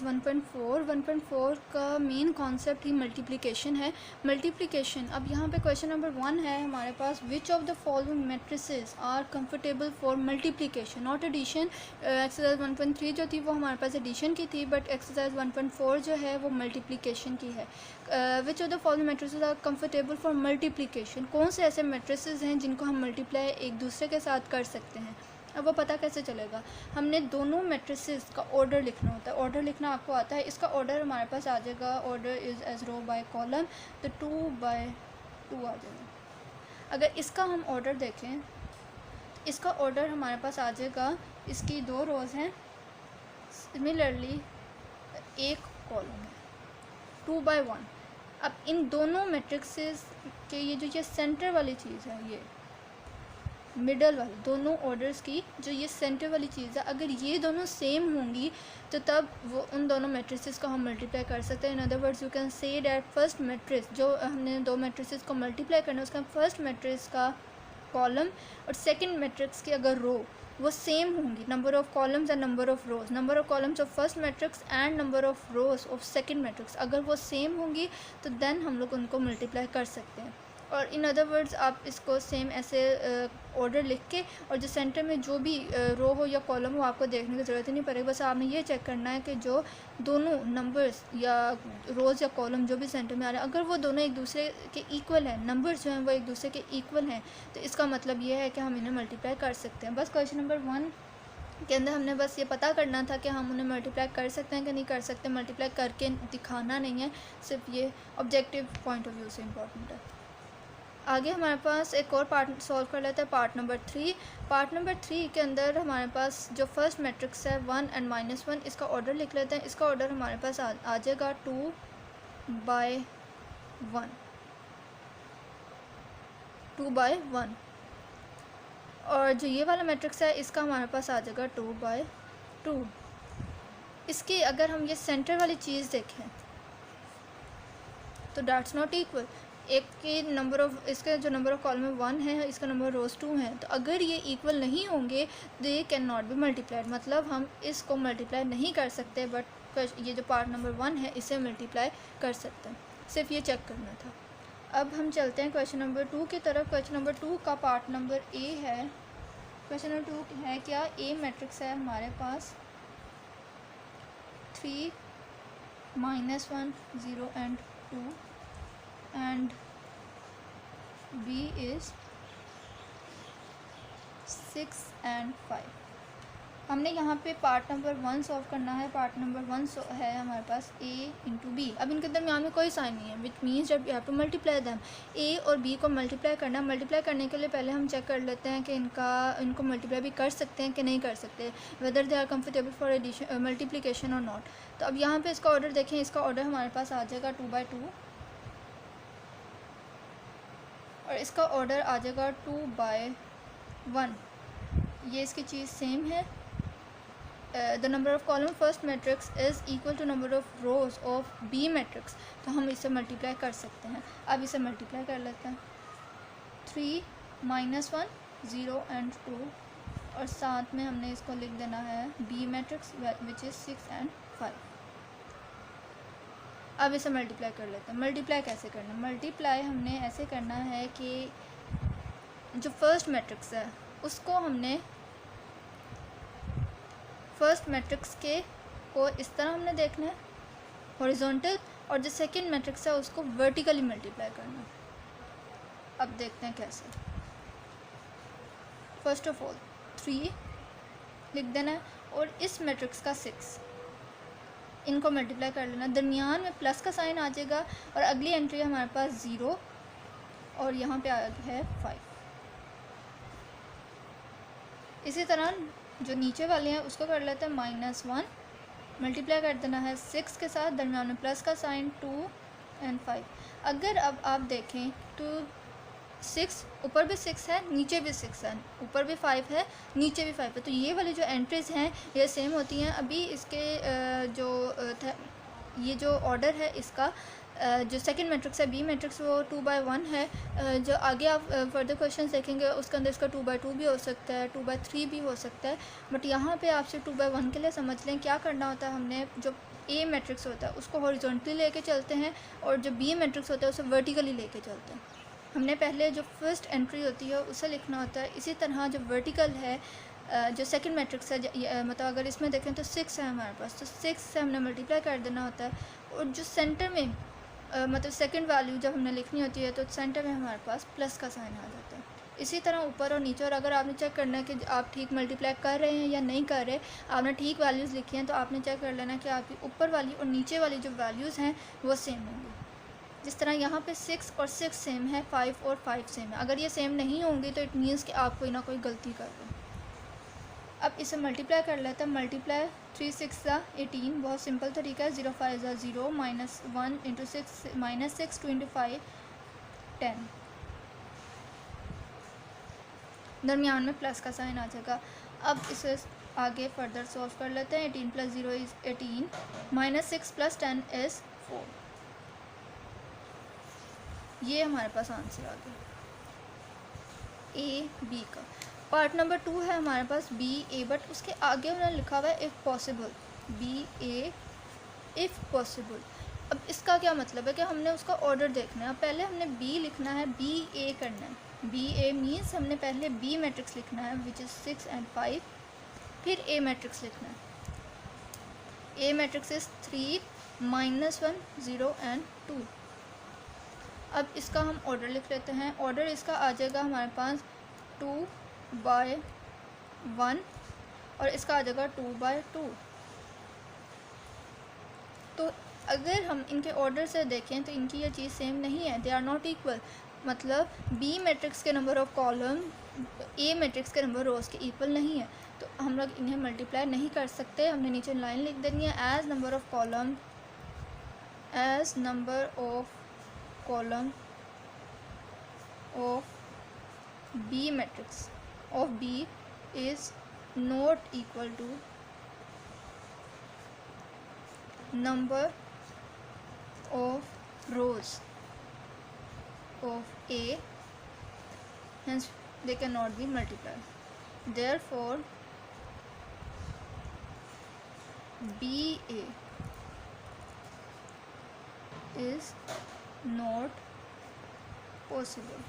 Exercise 1.4 का main concept ही multiplication है। मल्टीप्लिकेशन, अब यहाँ पे क्वेश्चन नंबर 1 है हमारे पास, which of the following matrices are comfortable for multiplication not addition. Exercise 1.3 जो थी वो हमारे पास एडिशन की थी, बट एक्सरसाइज 1.4 जो है वो मल्टीप्लिकेशन की है। Which of the following matrices are comfortable for multiplication, कौन से ऐसे मैट्रिसेस हैं जिनको हम मल्टीप्लाई एक दूसरे के साथ कर सकते हैं। अब वो पता कैसे चलेगा, हमने दोनों मैट्रिसेस का ऑर्डर लिखना होता है। ऑर्डर लिखना आपको आता है, इसका ऑर्डर हमारे पास आ जाएगा, order is as row by column, तो 2/2 आ जाएगा। अगर इसका हम ऑर्डर देखें, इसका ऑर्डर हमारे पास आ जाएगा, इसकी 2 रोज़ हैं, सिमिलरली एक कॉलम है, 2/1। अब इन दोनों मैट्रिक्सेस के ये सेंटर वाली चीज़ है, ये मिडल वाली दोनों ऑर्डर्स की जो ये सेंटर वाली चीज़ है, अगर ये दोनों सेम होंगी तो तब वो उन दोनों मैट्रिसेस को हम मल्टीप्लाई कर सकते हैं। In other words you can say that first matrix, जो हमने 2 मैट्रिसेस को मल्टीप्लाई करना है, उसका फर्स्ट मैट्रिक्स का कॉलम और सेकंड मैट्रिक्स की अगर रो वो सेम होंगी, number of columns and number of rows, number of columns of first matrix and number of rows of second matrix, अगर वो सेम होंगी तो देन हम लोग उनको मल्टीप्लाई कर सकते हैं। और इन अदर वर्ड्स आप इसको सेम ऐसे ऑर्डर लिख के, और जो सेंटर में जो भी रो हो या कॉलम हो आपको देखने की ज़रूरत ही नहीं पड़ेगी, बस आपने ये चेक करना है कि जो दोनों नंबर्स या रोज़ या कॉलम जो भी सेंटर में आ रहे हैं, अगर वो दोनों एक दूसरे के इक्वल हैं, नंबर्स जो हैं वो एक दूसरे के इक्वल हैं, तो इसका मतलब ये है कि हम इन्हें मल्टीप्लाई कर सकते हैं। बस क्वेश्चन नंबर 1 के अंदर हमने बस ये पता करना था कि हम उन्हें मल्टीप्लाई कर सकते हैं कि नहीं कर सकते, मल्टीप्लाई करके दिखाना नहीं है, सिर्फ ये ऑब्जेक्टिव पॉइंट ऑफ व्यू से इम्पॉर्टेंट है। आगे हमारे पास एक और पार्ट सॉल्व कर लेते हैं, पार्ट नंबर 3। पार्ट नंबर 3 के अंदर हमारे पास जो फर्स्ट मैट्रिक्स है 1 एंड -1, इसका ऑर्डर लिख लेते हैं। इसका ऑर्डर हमारे पास आ जाएगा 2/1, 2/1। और जो ये वाला मैट्रिक्स है इसका हमारे पास आ जाएगा 2/2। इसकी अगर हम ये सेंटर वाली चीज़ देखें तो डैट्स नॉट इक्वल, एक के नंबर ऑफ़, इसका जो नंबर ऑफ़ कॉलम 1 है, इसका नंबर रोज़ 2 है, तो अगर ये इक्वल नहीं होंगे they can not be multiplied, मतलब हम इसको मल्टीप्लाई नहीं कर सकते, बट ये जो पार्ट नंबर 1 है इसे मल्टीप्लाई कर सकते हैं। सिर्फ ये चेक करना था। अब हम चलते हैं क्वेश्चन नंबर 2 की तरफ। क्वेश्चन नंबर 2 का पार्ट नंबर ए है। क्वेश्चन नंबर 2 है क्या, ए मैट्रिक्स है हमारे पास 3, -1, 0 and 2 and B is 6 and 5। हमने यहाँ पे पार्ट नंबर 1 सॉल्व करना है। पार्ट नंबर 1 है हमारे पास A इंटू बी। अब इनके दरमियान में कोई साइन नहीं है, which means that we have to multiply them. A और B को मल्टीप्लाई करना है। मल्टीप्लाई करने के लिए पहले हम चेक कर लेते हैं कि इनको मल्टीप्लाई भी कर सकते हैं कि नहीं कर सकते, whether they are comfortable for addition multiplication or not. तो अब यहाँ पे इसका ऑर्डर देखें, इसका ऑर्डर हमारे पास आ जाएगा 2/2 और इसका ऑर्डर आ जाएगा 2/1। ये इसकी चीज़ सेम है। The number of column first matrix is equal to number of rows of B matrix, तो हम इसे मल्टीप्लाई कर सकते हैं। अब इसे मल्टीप्लाई कर लेते हैं, 3, -1, 0 and 2, और साथ में हमने इसको लिख देना है B matrix which is 6 and 5। अब इसे मल्टीप्लाई कर लेते हैं। मल्टीप्लाई कैसे करना है, मल्टीप्लाई हमने ऐसे करना है कि जो फर्स्ट मैट्रिक्स है उसको हमने फर्स्ट मैट्रिक्स के को इस तरह हमने देखना है हॉरिजॉन्टल, और जो सेकंड मैट्रिक्स है उसको वर्टिकली मल्टीप्लाई करना है। अब देखते हैं कैसे। फर्स्ट ऑफ ऑल 3 लिख देना है और इस मैट्रिक्स का 6, इनको मल्टीप्लाई कर लेना। दरमियान में प्लस का साइन आ जाएगा और अगली एंट्री हमारे पास 0 और यहाँ पे है 5। इसी तरह जो नीचे वाले हैं उसको कर लेते हैं -1, मल्टीप्लाई कर देना है 6 के साथ, दरमियान में प्लस का साइन 2 and 5। अगर अब आप देखें तो 6 ऊपर भी 6 है, नीचे भी 6 है, ऊपर भी 5 है, नीचे भी 5 है, तो ये वाली जो एंट्रीज़ हैं ये सेम होती हैं। अभी इसके ये जो ऑर्डर है इसका जो सेकंड मैट्रिक्स है बी मैट्रिक्स वो 2/1 है। जो आगे आप फर्दर क्वेश्चन देखेंगे उसके अंदर इसका 2/2 भी हो सकता है, 2/3 भी हो सकता है। बट यहाँ पे आप सिर्फ 2/1 के लिए समझ लें क्या करना होता है। हमने जो ए मैट्रिक्स होता है उसको हॉरिजॉन्टली लेके चलते हैं और जो बी मैट्रिक्स होता है उसे वर्टिकली लेके चलते हैं। हमने पहले जो फर्स्ट एंट्री होती है उसे लिखना होता है। इसी तरह जो वर्टिकल है जो सेकंड मैट्रिक्स है, मतलब अगर इसमें देखें तो 6 है हमारे पास, तो 6 से हमने मल्टीप्लाई कर देना होता है। और जो सेंटर में मतलब सेकंड वैल्यू जब हमने लिखनी होती है तो सेंटर में हमारे पास प्लस का साइन आ जाता है। इसी तरह ऊपर और नीचे। और अगर आपने चेक करना है कि आप ठीक मल्टीप्लाई कर रहे हैं या नहीं कर रहे, आपने ठीक वैल्यूज़ लिखी हैं, तो आपने चेक कर लेना कि आपकी ऊपर वाली और नीचे वाली जो वैल्यूज़ हैं वो सेम होंगी। जिस तरह यहाँ पे 6 और 6 सेम है, 5 और 5 सेम है। अगर ये सेम नहीं होंगी तो इट मीन्स कि आप कोई ना कोई गलती कर रहे हैं। अब इसे मल्टीप्लाई कर लेते हैं। मल्टीप्लाई 3 6 18, बहुत सिंपल तरीका है। 0 5 0, -1 × 6 -6 2 × 5 10। दरमियान में प्लस का साइन आ जाएगा। अब इसे आगे फर्दर सॉल्व कर लेते हैं। 18 + 0 इज़ 18, -6 + 10 इज़ 4। ये हमारे पास आंसर आ गया ए बी का। पार्ट नंबर 2 है हमारे पास बी ए, बट उसके आगे उन्होंने लिखा हुआ है if possible, B A if possible. अब इसका क्या मतलब है कि हमने उसका ऑर्डर देखना है। अब पहले हमने बी लिखना है, बी ए करना है। बी ए मीन्स हमने पहले बी मैट्रिक्स लिखना है विच इज़ 6 and 5, फिर ए मैट्रिक्स लिखना है। ए मैट्रिक्स इज़ 3 -1 0 and 2। अब इसका हम ऑर्डर लिख लेते हैं। ऑर्डर इसका आ जाएगा हमारे पास 2/1 और इसका आ जाएगा 2/2। तो अगर हम इनके ऑर्डर से देखें तो इनकी ये चीज़ सेम नहीं है, दे आर नॉट इक्वल। मतलब बी मैट्रिक्स के number of column A matrix के नंबर रोज़ के इक्वल नहीं है, तो हम लोग इन्हें मल्टीप्लाई नहीं कर सकते। हमने नीचे लाइन लिख देनी है, as number of column of B matrix of B is not equal to number of rows of A, hence they cannot be multiplied. Therefore BA is not possible.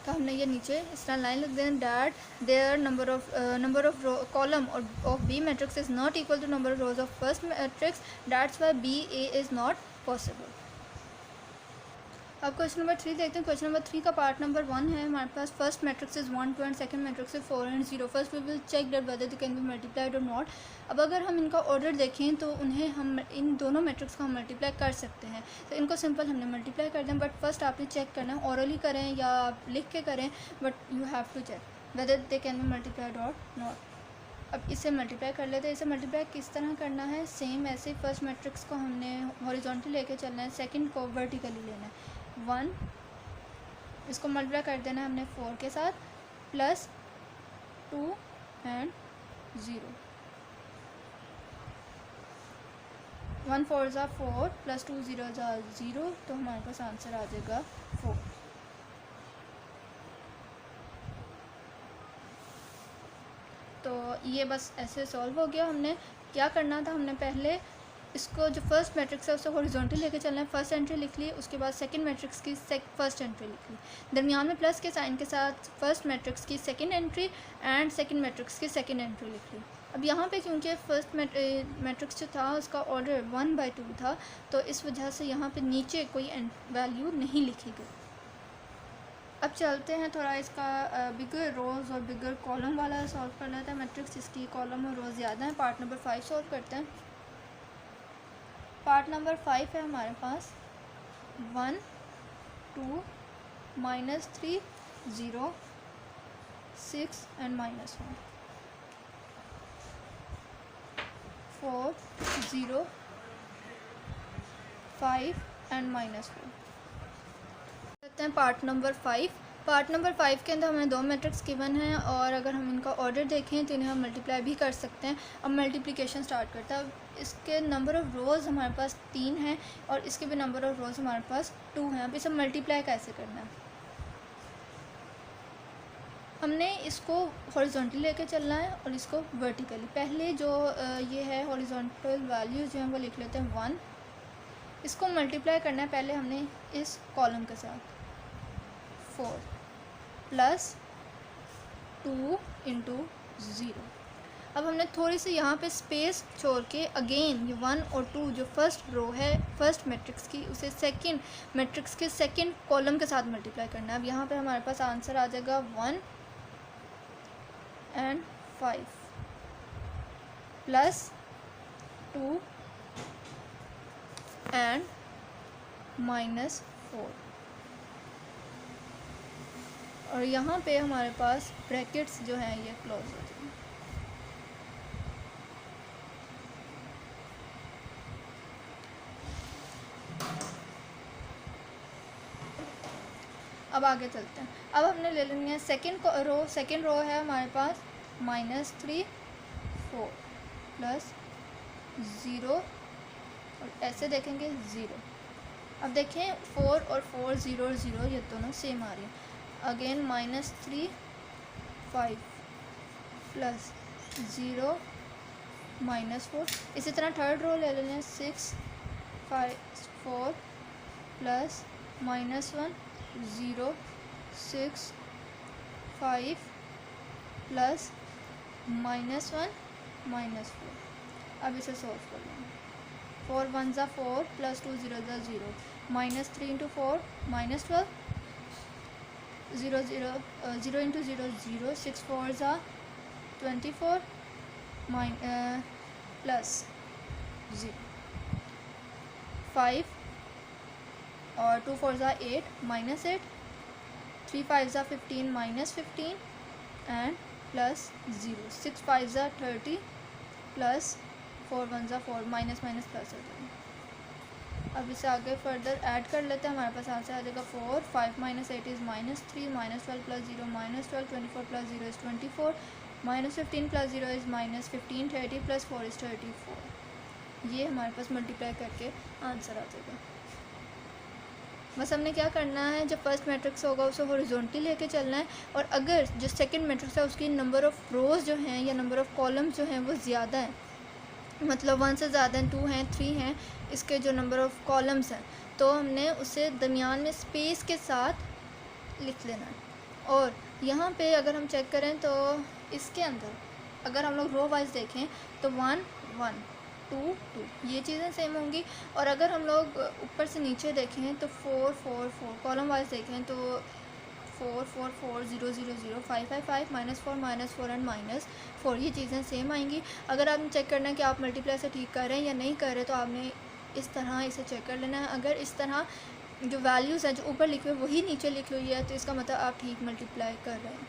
तो हमने ये नीचे इस तरह लाइन लिख दें that their number of column of B matrix is not equal to number of rows of first matrix, that's why B A is not possible. अब question number 3 देखते हैं। क्वेश्चन नंबर 3 का पार्ट नंबर 1 है हमारे पास। First matrix is 1 2 and second matrix is 4 and 0। First we will check that whether they can be multiplied और not. अब अगर हम इनका ऑर्डर देखें तो उन्हें हम इन दोनों मैट्रिक्स को हम मल्टीप्लाई कर सकते हैं। तो इनको सिंपल हमने मल्टीप्लाई कर दें, बट फर्स्ट आपने चेक करना है, ऑरली करें या आप लिख के करें, but you have to check whether they can be multiplied और नॉट। अब इसे मल्टीप्लाई कर लेते हैं। इसे मल्टीप्लाई किस तरह करना है, सेम ऐसे फर्स्ट मैट्रिक्स को हमने हॉरिजॉन्टली लेके चलना है, सेकंड को वर्टिकली लेना है। 1 इसको मल्टीप्लाई कर देना है हमने 4 के साथ, प्लस 2 and 0। 1 4 ज़ा 4 प्लस 2 0 ज़ा 0, तो हमारे पास आंसर आ जाएगा 4। तो ये बस ऐसे सॉल्व हो गया। हमने क्या करना था, हमने पहले इसको जो फर्स्ट मैट्रिक्स है उससे हॉरिजॉन्टल लेके चलना है। फर्स्ट एंट्री लिख ली, उसके बाद सेकंड मैट्रिक्स की फर्स्ट एंट्री लिख ली, दरमियान में प्लस के साइन के साथ फर्स्ट मैट्रिक्स की second entry and second matrix की सेकंड एंट्री लिख ली। अब यहाँ पे क्योंकि फर्स्ट मैट्रिक्स जो था उसका ऑर्डर 1/2 था, तो इस वजह से यहाँ पे नीचे कोई वैल्यू नहीं लिखी गई। अब चलते हैं थोड़ा इसका बिगर रोज़ और बिगर कॉलम वाला सॉल्व कर लेते हैं मैट्रिक्स जिसकी कॉलम और रोज़ ज़्यादा है। पार्ट नंबर 5 सॉल्व करते हैं। पार्ट नंबर 5 है हमारे पास 1 2 -3 0 6 and -1 4 0 5 and -4। करते हैं पार्ट नंबर 5। पार्ट नंबर 5 के अंदर हमें 2 मैट्रिक्स गिवन हैं और अगर हम इनका ऑर्डर देखें तो इन्हें हम मल्टीप्लाई भी कर सकते हैं। अब मल्टीप्लिकेशन स्टार्ट करता है। अब इसके नंबर ऑफ़ रोज़ हमारे पास 3 हैं और इसके भी नंबर ऑफ़ रोज़ हमारे पास 2 हैं। अब इसे मल्टीप्लाई कैसे करना है, हमने इसको हॉरिजॉन्टली लेके चलना है और इसको वर्टिकली। पहले जो ये है हॉरिजॉन्टल वैल्यू जो है वो लिख लेते हैं 1। इसको मल्टीप्लाई करना है पहले हमने इस कॉलम के साथ 4 प्लस 2 इंटू 0। अब हमने थोड़ी सी यहाँ पे स्पेस छोड़ के अगेन ये 1 और 2 जो फर्स्ट रो है फर्स्ट मैट्रिक्स की, उसे सेकंड मैट्रिक्स के सेकंड कॉलम के साथ मल्टीप्लाई करना है। अब यहाँ पे हमारे पास आंसर आ जाएगा 1 and 5 प्लस 2 and -4 और यहाँ पे हमारे पास ब्रैकेट्स जो हैं ये क्लोज हो जाएंगे। अब आगे चलते हैं। अब हमने ले लेनी है सेकंड रो है हमारे पास -3 4 प्लस 0 और ऐसे देखेंगे 0। अब देखें 4 और 4 0 और 0 ये दोनों सेम आ रही हैं। Again -3 5 plus 0 -4। इसी तरह थर्ड रो ले लेंगे 6 5 4 प्लस -1 0 6 5 प्लस -1 -4। अब इसे सॉल्व कर लेंगे। 4 1 ज़ा 4 प्लस 2 0 ज़ा 0 -3 इंटू 4 -12 0 0 0 इंटू 0 0 6 4 ज़ा 24 प्लस 0 5 और 2 4 ज़ा 8 -8 3 5 ज़ा 15 -15 एंड प्लस 0 6 5 ज़ा 30 प्लस 4 1 ज़ा 4 माइनस प्लस हो जाएगा। अब इसे आगे फर्दर ऐड कर लेते हैं। हमारे पास आंसर आ जाएगा 4 5 - 8 is -3 -12 plus 0 -12 24 plus 0 is 24 -15 plus 0 is -15 30 plus 4 is 34। ये हमारे पास मल्टीप्लाई करके आंसर आ जाएगा। बस हमने क्या करना है, जब फर्स्ट मैट्रिक्स होगा उसे हॉरिजॉन्टली लेके चलना है और अगर जो सेकंड मैट्रिक्स है उसकी नंबर ऑफ़ रोज़ जो हैं या नंबर ऑफ़ कॉलम्स जो हैं वो ज़्यादा हैं, मतलब 1 से ज़्यादा हैं, 2 हैं 3 हैं इसके जो नंबर ऑफ़ कॉलम्स हैं, तो हमने उसे दरमियान में स्पेस के साथ लिख लेना है। और यहाँ पे अगर हम चेक करें तो इसके अंदर अगर हम लोग रो वाइज देखें तो 1 1 2 2 ये चीज़ें सेम होंगी। और अगर हम लोग ऊपर से नीचे देखें तो 4 4 4 कॉलम वाइज देखें तो 4 4 4 0 0 0 5 5 5 -4 एंड -4 ये चीज़ें सेम आएंगी। अगर आपने चेक करना है कि आप मल्टीप्लाई से ठीक कर रहे हैं या नहीं कर रहे तो आपने इस तरह इसे चेक कर लेना है। अगर इस तरह जो वैल्यूज़ हैं जो ऊपर लिखे हुए वही नीचे लिखी हुई है तो इसका मतलब आप ठीक मल्टीप्लाई कर रहे हैं।